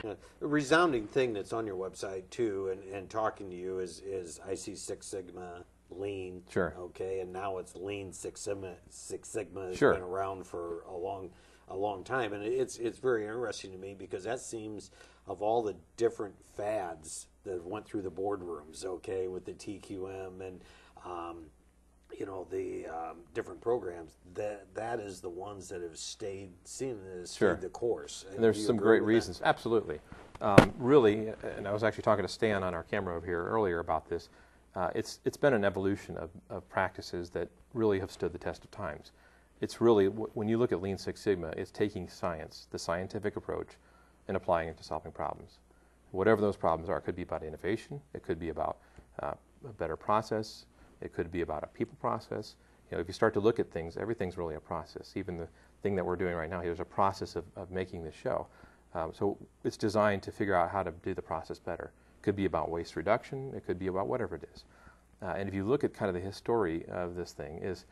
A resounding thing that's on your website too, and talking to you is I see Six Sigma, Lean. Sure. Okay, and now it's Lean Six Sigma. Six Sigma has Sure. been around for a long time, and it's very interesting to me because that seems, of all the different fads that went through the boardrooms, okay, with the TQM and the different programs, that is the ones that have stayed the course. And there's some great reasons. Absolutely. Really, and I was actually talking to Stan on our camera over here earlier about this. It's been an evolution of practices that really have stood the test of times. It's really, when you look at Lean Six Sigma, it's taking science, the scientific approach, and applying it to solving problems. Whatever those problems are, it could be about innovation, it could be about a better process, it could be about a people process. If you start to look at things, everything's really a process. Even the thing that we're doing right now, here's a process of making this show. So it's designed to figure out how to do the process better. It could be about waste reduction, it could be about whatever it is. And if you look at kind of the history of this thing, is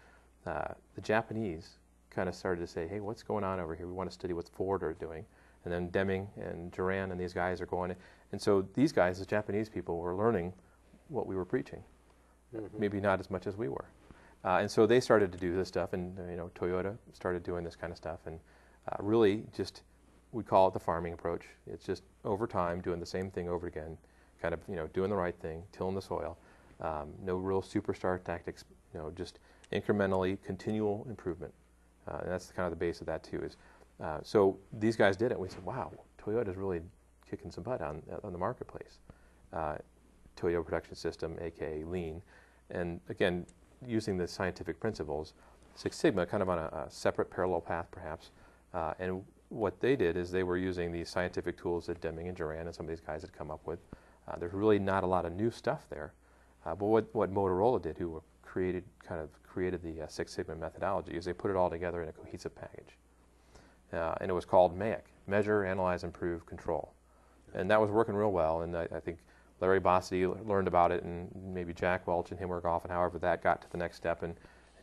the Japanese kind of started to say, hey, what's going on over here? We want to study what Ford are doing. And then Deming and Duran and these guys are going. And so these guys, the Japanese people, were learning what we were preaching. Mm-hmm. Maybe not as much as we were. And so they started to do this stuff, and Toyota started doing this kind of stuff. And really just, we call it the farming approach. It's just over time doing the same thing over again, kind of doing the right thing, tilling the soil. No real superstar tactics, just incrementally continual improvement. And that's kind of the base of that too. So these guys did it. We said, wow, Toyota's really kicking some butt on the marketplace. Toyota Production System, aka Lean. And again, using the scientific principles, Six Sigma kind of on a separate parallel path perhaps. And what they did is they were using these scientific tools that Deming and Duran and some of these guys had come up with. There's really not a lot of new stuff there. But what Motorola did, who created the Six Sigma methodology, is they put it all together in a cohesive package. And it was called MAIC, Measure, Analyze, Improve, Control. And that was working real well, and I think Larry Bossidy learned about it, and maybe Jack Welch and him were off, and however that got to the next step, and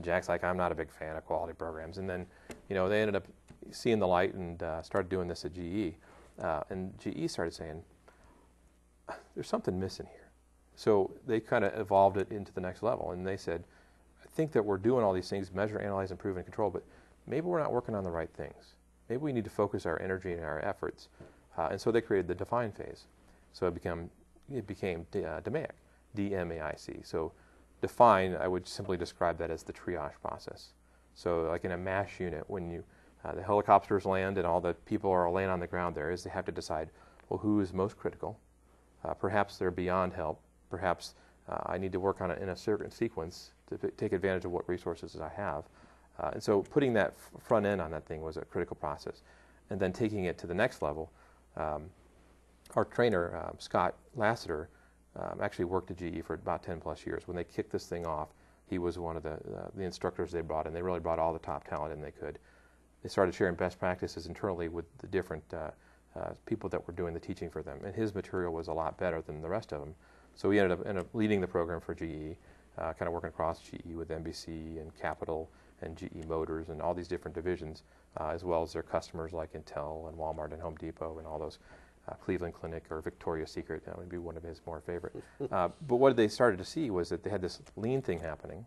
Jack's like, I'm not a big fan of quality programs. And then, they ended up seeing the light and started doing this at GE. And GE started saying, there's something missing here. So they kind of evolved it into the next level, and they said, I think that we're doing all these things, measure, analyze, improve, and control, but maybe we're not working on the right things. Maybe we need to focus our energy and our efforts. And so they created the define phase. So it became DMAIC, D-M-A-I-C. So define, I would simply describe that as the triage process. So like in a MASH unit, when the helicopters land and all the people are laying on the ground there, is they have to decide, well, who is most critical? Perhaps they're beyond help. Perhaps I need to work on it in a certain sequence to take advantage of what resources I have. And so putting that front end on that thing was a critical process. And then taking it to the next level, our trainer, Scott Lassiter, actually worked at GE for about 10 plus years. When they kicked this thing off, he was one of the instructors they brought in. They really brought all the top talent in they could. They started sharing best practices internally with the different people that were doing the teaching for them. And his material was a lot better than the rest of them. So he ended up leading the program for GE, kind of working across GE with NBC and Capital and GE Motors and all these different divisions, as well as their customers like Intel and Walmart and Home Depot and all those, Cleveland Clinic or Victoria's Secret. That would be one of his more favorite. But what they started to see was that they had this lean thing happening,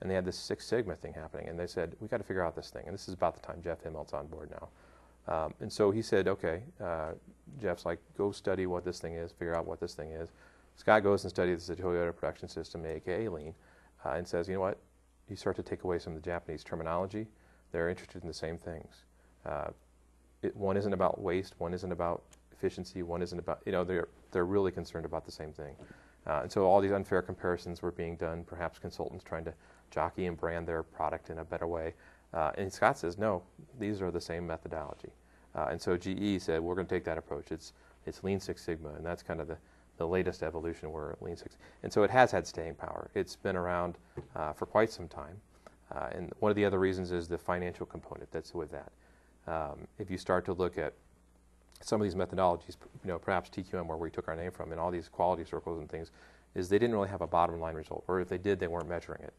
and they had this Six Sigma thing happening, and they said, we got to figure out this thing. And this is about the time Jeff Immelt's on board now. And so he said, okay, Jeff's like, go study what this thing is, figure out what this thing is. Scott goes and studies the Toyota Production System, aka Lean, and says, you know what? You start to take away some of the Japanese terminology. They're interested in the same things. One isn't about waste, one isn't about efficiency, one isn't about, they're really concerned about the same thing. And so all these unfair comparisons were being done, perhaps consultants trying to jockey and brand their product in a better way. And Scott says, no, these are the same methodology. And so GE said, we're going to take that approach. It's Lean Six Sigma, and that's kind of the latest evolution where Lean Six. And so it has had staying power. It's been around for quite some time. And one of the other reasons is the financial component that's with that. If you start to look at some of these methodologies, perhaps TQM, where we took our name from, and all these quality circles and things, is they didn't really have a bottom line result, or if they did, they weren't measuring it.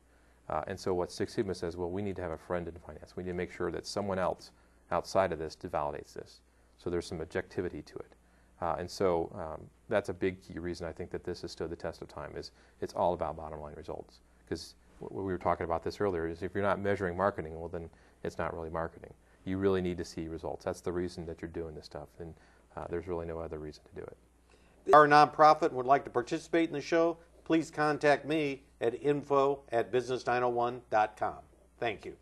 And so what Six Sigma says, well, we need to have a friend in finance. We need to make sure that someone else outside of this validates this. So there's some objectivity to it. And so that's a big key reason I think that this has stood the test of time, is it's all about bottom line results. Because we were talking about this earlier, is if you're not measuring marketing, well then it's not really marketing. You really need to see results. That's the reason that you're doing this stuff, and there's really no other reason to do it. If you are a nonprofit and would like to participate in the show, please contact me at info@business901.com. Thank you.